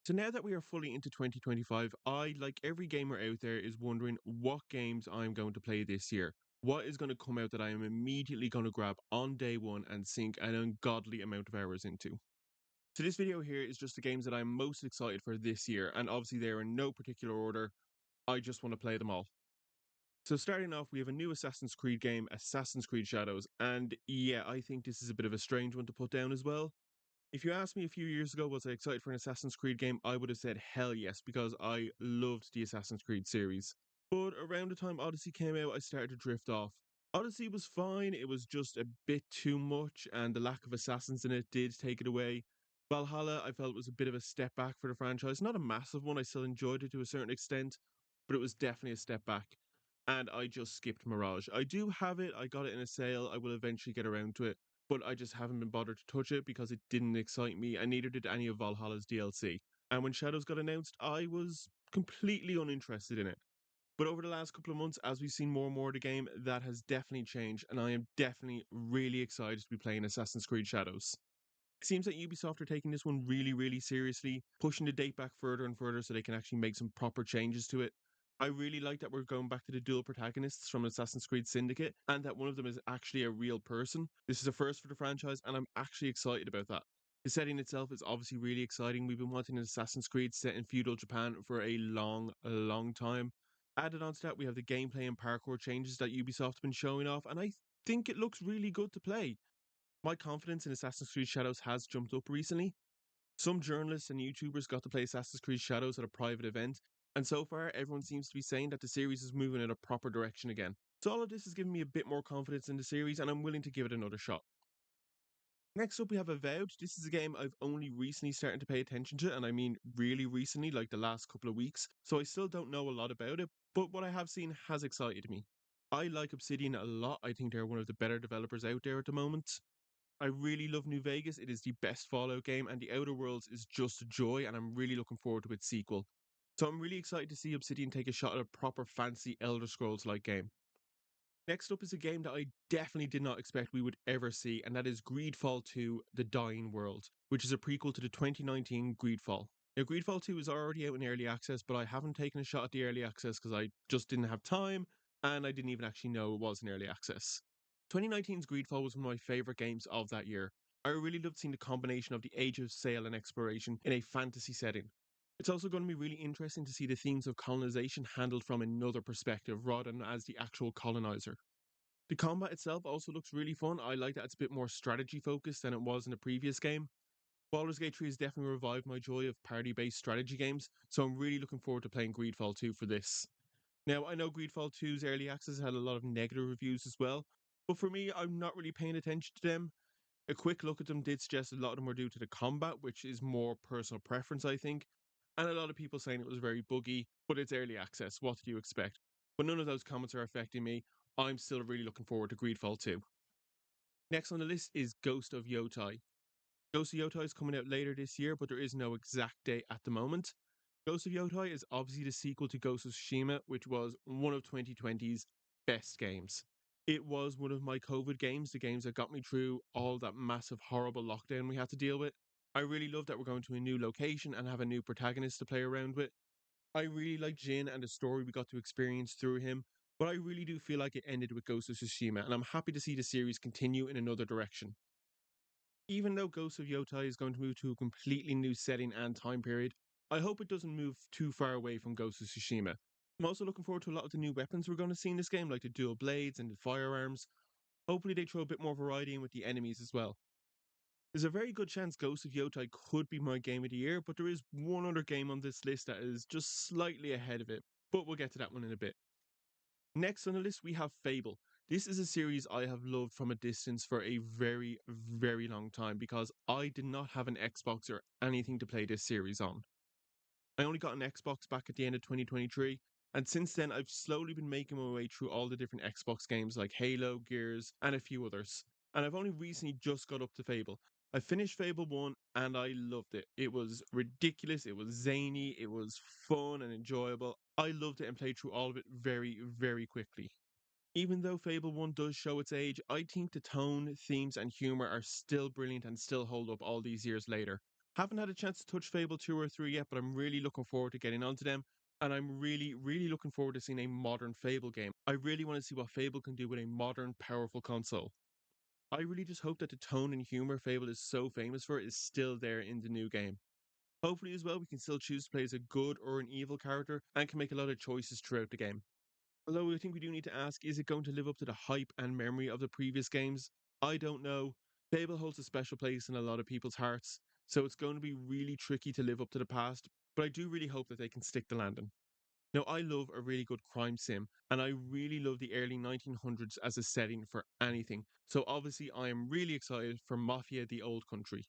So now that we are fully into 2025, I, like every gamer out there, is wondering what games I'm going to play this year. What is going to come out that I am immediately going to grab on day one and sink an ungodly amount of hours into. So this video here is just the games that I'm most excited for this year, and obviously they are in no particular order. I just want to play them all. So starting off, we have a new Assassin's Creed game, Assassin's Creed Shadows, and yeah, I think this is a bit of a strange one to put down as well. If you asked me a few years ago, was I excited for an Assassin's Creed game, I would have said hell yes, because I loved the Assassin's Creed series. But around the time Odyssey came out, I started to drift off. Odyssey was fine, it was just a bit too much, and the lack of assassins in it did take it away. Valhalla, I felt was a bit of a step back for the franchise. Not a massive one, I still enjoyed it to a certain extent, but it was definitely a step back. And I just skipped Mirage. I do have it, I got it in a sale, I will eventually get around to it, but I just haven't been bothered to touch it because it didn't excite me, and neither did any of Valhalla's DLC. And when Shadows got announced, I was completely uninterested in it. But over the last couple of months, as we've seen more and more of the game, that has definitely changed, and I am definitely really excited to be playing Assassin's Creed Shadows. It seems that Ubisoft are taking this one really, really seriously, pushing the date back further and further so they can actually make some proper changes to it. I really like that we're going back to the dual protagonists from Assassin's Creed Syndicate, and that one of them is actually a real person. This is a first for the franchise, and I'm actually excited about that. The setting itself is obviously really exciting. We've been wanting an Assassin's Creed set in feudal Japan for a long time. Added on to that, we have the gameplay and parkour changes that Ubisoft have been showing off, and I think it looks really good to play. My confidence in Assassin's Creed Shadows has jumped up recently. Some journalists and YouTubers got to play Assassin's Creed Shadows at a private event, and so far everyone seems to be saying that the series is moving in a proper direction again. So all of this has given me a bit more confidence in the series, and I'm willing to give it another shot. Next up, we have Avowed. This is a game I've only recently started to pay attention to, and I mean really recently, like the last couple of weeks, so I still don't know a lot about it, but what I have seen has excited me. I like Obsidian a lot. I think they're one of the better developers out there at the moment. I really love New Vegas. It is the best Fallout game, and The Outer Worlds is just a joy, and I'm really looking forward to its sequel. So I'm really excited to see Obsidian take a shot at a proper fancy Elder Scrolls like game. Next up is a game that I definitely did not expect we would ever see, and that is GreedFall 2 The Dying World, which is a prequel to the 2019 GreedFall. Now, GreedFall 2 is already out in early access, but I haven't taken a shot at the early access because I just didn't have time, and I didn't even actually know it was in early access. 2019's Greedfall was one of my favourite games of that year. I really loved seeing the combination of the age of sail and exploration in a fantasy setting. It's also going to be really interesting to see the themes of colonization handled from another perspective rather than as the actual colonizer. The combat itself also looks really fun. I like that it's a bit more strategy focused than it was in the previous game. Baldur's Gate 3 has definitely revived my joy of party based strategy games, so I'm really looking forward to playing Greedfall 2 for this. Now, I know Greedfall 2's early access had a lot of negative reviews as well, but for me, I'm not really paying attention to them. A quick look at them did suggest a lot of them were due to the combat, which is more personal preference, I think. And a lot of people saying it was very buggy, but it's early access. What did you expect? But none of those comments are affecting me. I'm still really looking forward to Greedfall 2. Next on the list is Ghost of Yōtei. Ghost of Yōtei is coming out later this year, but there is no exact date at the moment. Ghost of Yōtei is obviously the sequel to Ghost of Tsushima, which was one of 2020's best games. It was one of my COVID games, the games that got me through all that massive, horrible lockdown we had to deal with. I really love that we're going to a new location and have a new protagonist to play around with. I really like Jin and the story we got to experience through him, but I really do feel like it ended with Ghost of Tsushima, and I'm happy to see the series continue in another direction. Even though Ghost of Yōtei is going to move to a completely new setting and time period, I hope it doesn't move too far away from Ghost of Tsushima. I'm also looking forward to a lot of the new weapons we're going to see in this game, like the dual blades and the firearms. Hopefully they throw a bit more variety in with the enemies as well. There's a very good chance Ghost of Yōtei could be my game of the year, but there is one other game on this list that is just slightly ahead of it, but we'll get to that one in a bit. Next on the list, we have Fable. This is a series I have loved from a distance for a very long time because I did not have an Xbox or anything to play this series on. I only got an Xbox back at the end of 2023, and since then I've slowly been making my way through all the different Xbox games like Halo, Gears, and a few others. And I've only recently just got up to Fable. I finished Fable 1 and I loved it. It was ridiculous, it was zany, it was fun and enjoyable. I loved it and played through all of it very quickly. Even though Fable 1 does show its age, I think the tone, themes, and humour are still brilliant and still hold up all these years later. Haven't had a chance to touch Fable 2 or 3 yet, but I'm really looking forward to getting onto them. And I'm really looking forward to seeing a modern Fable game. I really want to see what Fable can do with a modern, powerful console. I really just hope that the tone and humor Fable is so famous for is still there in the new game. Hopefully, as well, we can still choose to play as a good or an evil character and can make a lot of choices throughout the game. Although I think we do need to ask, is it going to live up to the hype and memory of the previous games? I don't know. Fable holds a special place in a lot of people's hearts, so it's going to be really tricky to live up to the past, but I do really hope that they can stick the landing. Now, I love a really good crime sim, and I really love the early 1900s as a setting for anything, so obviously I am really excited for Mafia the Old Country.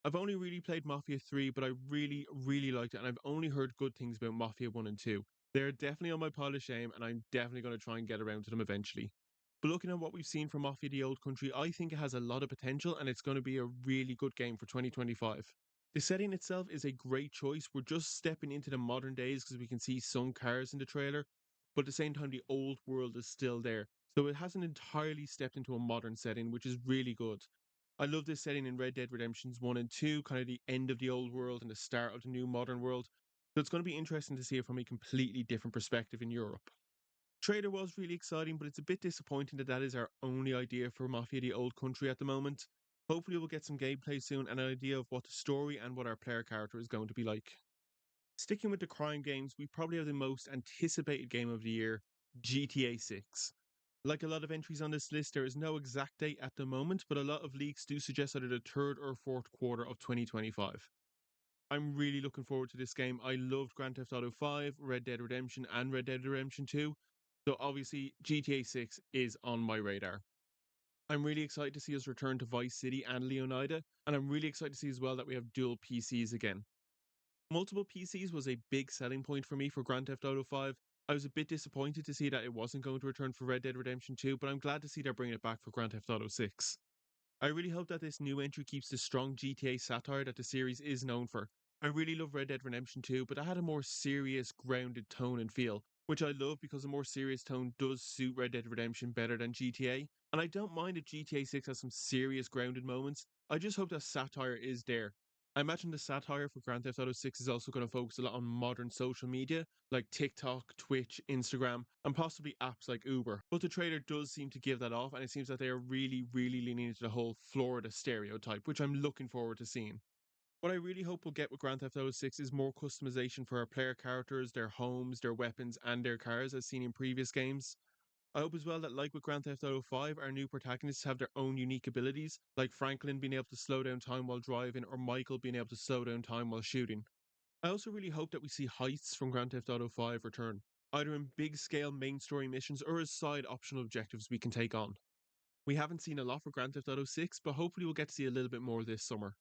I've only really played Mafia 3, but I really liked it, and I've only heard good things about Mafia 1 and 2. They're definitely on my pile of shame, and I'm definitely going to try and get around to them eventually. But looking at what we've seen from Mafia the Old Country, I think it has a lot of potential, and it's going to be a really good game for 2025. The setting itself is a great choice. We're just stepping into the modern days because we can see some cars in the trailer, but at the same time, the old world is still there. So it hasn't entirely stepped into a modern setting, which is really good. I love this setting in Red Dead Redemptions 1 and 2, kind of the end of the old world and the start of the new modern world. So it's going to be interesting to see it from a completely different perspective in Europe. Trader was really exciting, but it's a bit disappointing that that is our only idea for Mafia the Old Country at the moment. Hopefully, we'll get some gameplay soon and an idea of what the story and what our player character is going to be like. Sticking with the crime games, we probably have the most anticipated game of the year, GTA 6. Like a lot of entries on this list, there is no exact date at the moment, but a lot of leaks do suggest either the third or fourth quarter of 2025. I'm really looking forward to this game. I loved Grand Theft Auto 5, Red Dead Redemption, and Red Dead Redemption 2. So obviously, GTA 6 is on my radar. I'm really excited to see us return to Vice City and Leonida, and I'm really excited to see as well that we have dual PCs again. Multiple PCs was a big selling point for me for Grand Theft Auto 5. I was a bit disappointed to see that it wasn't going to return for Red Dead Redemption 2, but I'm glad to see they're bringing it back for Grand Theft Auto 6. I really hope that this new entry keeps the strong GTA satire that the series is known for. I really love Red Dead Redemption 2, but that had a more serious, grounded tone and feel, which I love because a more serious tone does suit Red Dead Redemption better than GTA. And I don't mind if GTA 6 has some serious, grounded moments. I just hope that satire is there. I imagine the satire for Grand Theft Auto 6 is also going to focus a lot on modern social media, like TikTok, Twitch, Instagram, and possibly apps like Uber. But the trailer does seem to give that off, and it seems that they are really leaning into the whole Florida stereotype, which I'm looking forward to seeing. What I really hope we'll get with Grand Theft Auto 6 is more customization for our player characters, their homes, their weapons, and their cars, as seen in previous games. I hope as well that, like with Grand Theft Auto 5, our new protagonists have their own unique abilities, like Franklin being able to slow down time while driving, or Michael being able to slow down time while shooting. I also really hope that we see heists from Grand Theft Auto 5 return, either in big scale main story missions or as side optional objectives we can take on. We haven't seen a lot for Grand Theft Auto 6, but hopefully we'll get to see a little bit more this summer.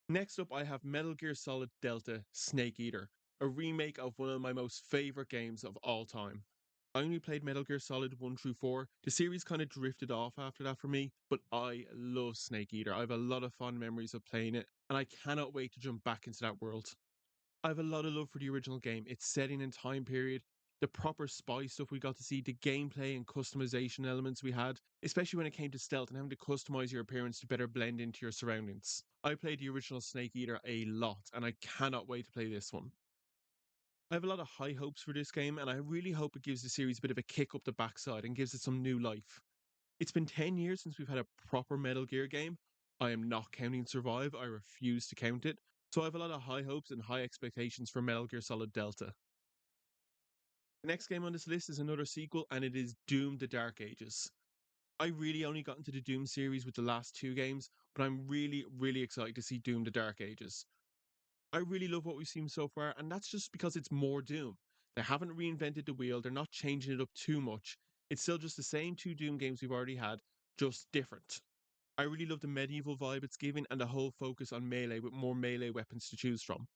Next up, I have Metal Gear Solid Delta Snake Eater, a remake of one of my most favourite games of all time. I only played Metal Gear Solid 1 through 4. The series kind of drifted off after that for me, but I love Snake Eater. I have a lot of fond memories of playing it, and I cannot wait to jump back into that world. I have a lot of love for the original game. Its setting and time period, the proper spy stuff we got to see, the gameplay and customization elements we had, especially when it came to stealth and having to customize your appearance to better blend into your surroundings. I played the original Snake Eater a lot, and I cannot wait to play this one. I have a lot of high hopes for this game, and I really hope it gives the series a bit of a kick up the backside and gives it some new life. It's been 10 years since we've had a proper Metal Gear game. I am not counting Survive, I refuse to count it. So I have a lot of high hopes and high expectations for Metal Gear Solid Delta. The next game on this list is another sequel, and it is Doom the Dark Ages. I really only got into the Doom series with the last two games, but I'm really excited to see Doom the Dark Ages. I really love what we've seen so far, and that's just because it's more Doom. They haven't reinvented the wheel, they're not changing it up too much. It's still just the same two Doom games we've already had, just different. I really love the medieval vibe it's giving and the whole focus on melee with more melee weapons to choose from.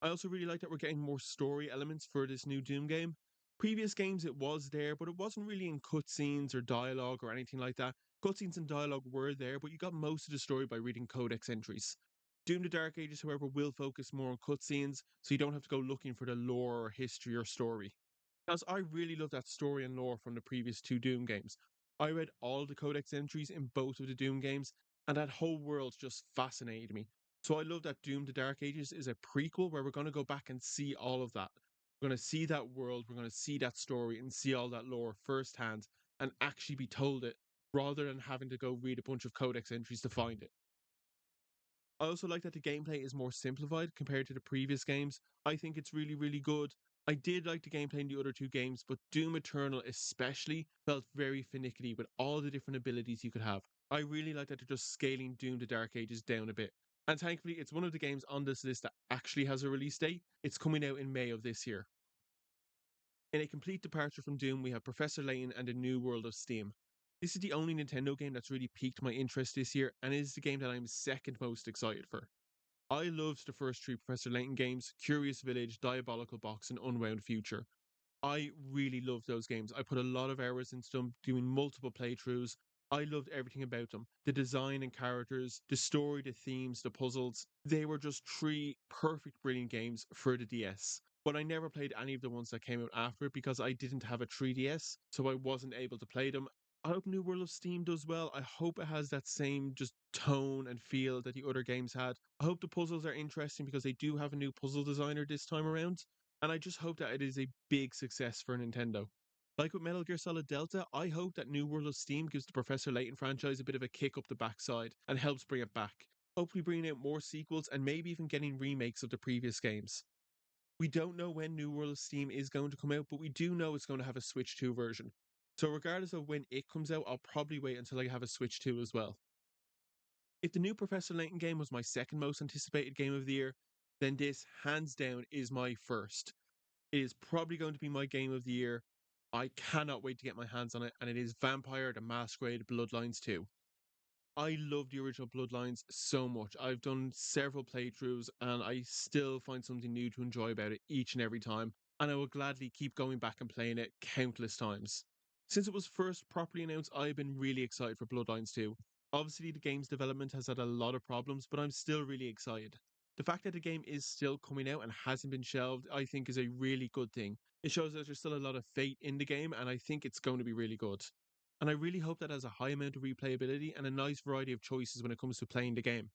I also really like that we're getting more story elements for this new Doom game. Previous games it was there, but it wasn't really in cutscenes or dialogue or anything like that. Cutscenes and dialogue were there, but you got most of the story by reading codex entries. Doom the Dark Ages, however, will focus more on cutscenes, so you don't have to go looking for the lore or history or story. Because I really love that story and lore from the previous two Doom games. I read all the codex entries in both of the Doom games, and that whole world just fascinated me. So I love that Doom: The Dark Ages is a prequel where we're going to go back and see all of that. We're going to see that world, we're going to see that story and see all that lore firsthand and actually be told it rather than having to go read a bunch of codex entries to find it. I also like that the gameplay is more simplified compared to the previous games. I think it's really, really good. I did like the gameplay in the other two games, but Doom Eternal especially felt very finicky with all the different abilities you could have. I really like that they're just scaling Doom: The Dark Ages down a bit. And thankfully, it's one of the games on this list that actually has a release date. It's coming out in May of this year. In a complete departure from Doom, we have Professor Layton and the New World of Steam. This is the only Nintendo game that's really piqued my interest this year, and it is the game that I'm second most excited for. I loved the first three Professor Layton games: Curious Village, Diabolical Box, and Unwound Future. I really loved those games. I put a lot of hours into them, doing multiple playthroughs. I loved everything about them: the design and characters, the story, the themes, the puzzles. They were just three perfect, brilliant games for the DS. But I never played any of the ones that came out after it because I didn't have a 3DS, so I wasn't able to play them. I hope New World of Steam does well. I hope it has that same just tone and feel that the other games had. I hope the puzzles are interesting because they do have a new puzzle designer this time around. And I just hope that it is a big success for Nintendo. Like with Metal Gear Solid Delta, I hope that New World of Steam gives the Professor Layton franchise a bit of a kick up the backside and helps bring it back. Hopefully bringing out more sequels and maybe even getting remakes of the previous games. We don't know when New World of Steam is going to come out, but we do know it's going to have a Switch 2 version. So regardless of when it comes out, I'll probably wait until I have a Switch 2 as well. If the new Professor Layton game was my second most anticipated game of the year, then this, hands down, is my first. It is probably going to be my game of the year. I cannot wait to get my hands on it, and it is Vampire: The Masquerade Bloodlines 2. I love the original Bloodlines so much. I've done several playthroughs, and I still find something new to enjoy about it each and every time, and I will gladly keep going back and playing it countless times. Since it was first properly announced, I've been really excited for Bloodlines 2. Obviously, the game's development has had a lot of problems, but I'm still really excited. The fact that the game is still coming out and hasn't been shelved, I think, is a really good thing. It shows that there's still a lot of faith in the game, and I think it's going to be really good. And I really hope that has a high amount of replayability and a nice variety of choices when it comes to playing the game.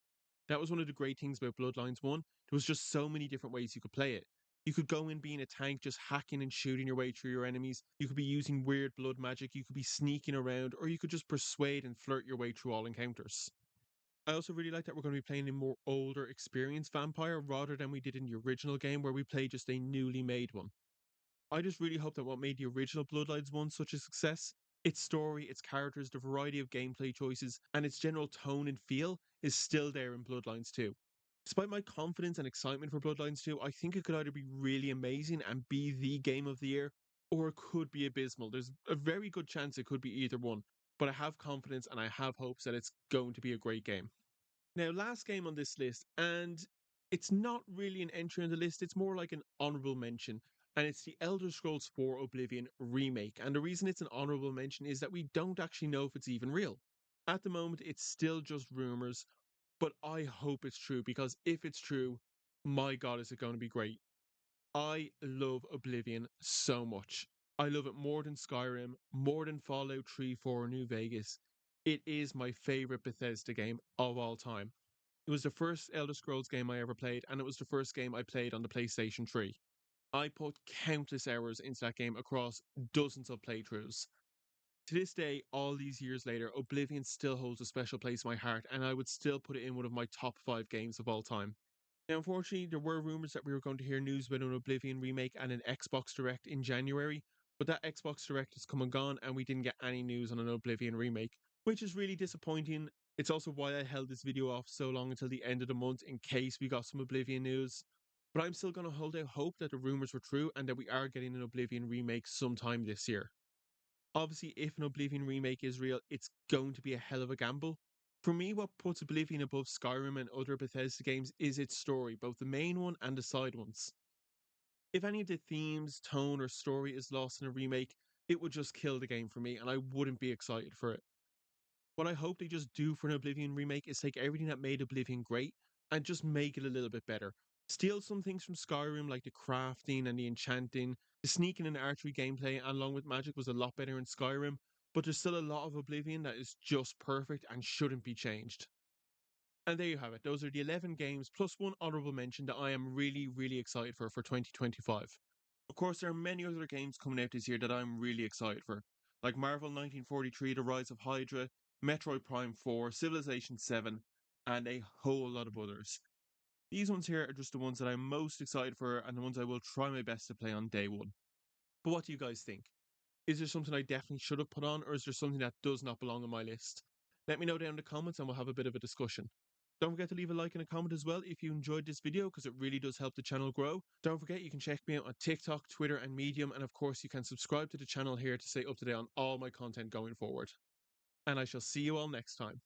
That was one of the great things about Bloodlines 1. There was just so many different ways you could play it. You could go in being a tank, just hacking and shooting your way through your enemies. You could be using weird blood magic. You could be sneaking around, or you could just persuade and flirt your way through all encounters. I also really like that we're going to be playing a more older, experienced vampire rather than we did in the original game where we played just a newly made one. I just really hope that what made the original Bloodlines 1 such a success, its story, its characters, the variety of gameplay choices, and its general tone and feel, is still there in Bloodlines 2. Despite my confidence and excitement for Bloodlines 2, I think it could either be really amazing and be the game of the year, or it could be abysmal. There's a very good chance it could be either one, but I have confidence and I have hopes that it's going to be a great game. Now, last game on this list, and it's not really an entry on the list, it's more like an honorable mention, and it's the Elder Scrolls 4 Oblivion remake. And the reason it's an honorable mention is that we don't actually know if it's even real. At the moment, it's still just rumors, but I hope it's true because if it's true, my god, is it going to be great. I love Oblivion so much. I love it more than Skyrim, more than Fallout 3, 4, or New Vegas. It is my favorite Bethesda game of all time. It was the first Elder Scrolls game I ever played, and it was the first game I played on the PlayStation 3. I put countless hours into that game across dozens of playthroughs. To this day, all these years later, Oblivion still holds a special place in my heart, and I would still put it in one of my top 5 games of all time. Now, unfortunately, there were rumors that we were going to hear news about an Oblivion remake and an Xbox Direct in January, but that Xbox Direct has come and gone, and we didn't get any news on an Oblivion remake, which is really disappointing. It's also why I held this video off so long until the end of the month in case we got some Oblivion news. But I'm still going to hold out hope that the rumors were true and that we are getting an Oblivion remake sometime this year. Obviously, if an Oblivion remake is real, it's going to be a hell of a gamble. For me, what puts Oblivion above Skyrim and other Bethesda games is its story, both the main one and the side ones. If any of the themes, tone, or story is lost in a remake, it would just kill the game for me, and I wouldn't be excited for it. What I hope they just do for an Oblivion remake is take everything that made Oblivion great and just make it a little bit better. Steal some things from Skyrim, like the crafting and the enchanting. The sneaking and archery gameplay, along with magic, was a lot better in Skyrim, but there's still a lot of Oblivion that is just perfect and shouldn't be changed. And there you have it. Those are the 11 games plus one honorable mention that I am really, really excited for 2025. Of course, there are many other games coming out this year that I'm really excited for, like Marvel 1943, The Rise of Hydra, Metroid Prime 4, Civilization 7, and a whole lot of others. These ones here are just the ones that I'm most excited for and the ones I will try my best to play on day one. But what do you guys think? Is there something I definitely should have put on, or is there something that does not belong on my list? Let me know down in the comments and we'll have a bit of a discussion. Don't forget to leave a like and a comment as well if you enjoyed this video, because it really does help the channel grow. Don't forget you can check me out on TikTok, Twitter and Medium, and of course you can subscribe to the channel here to stay up to date on all my content going forward. And I shall see you all next time.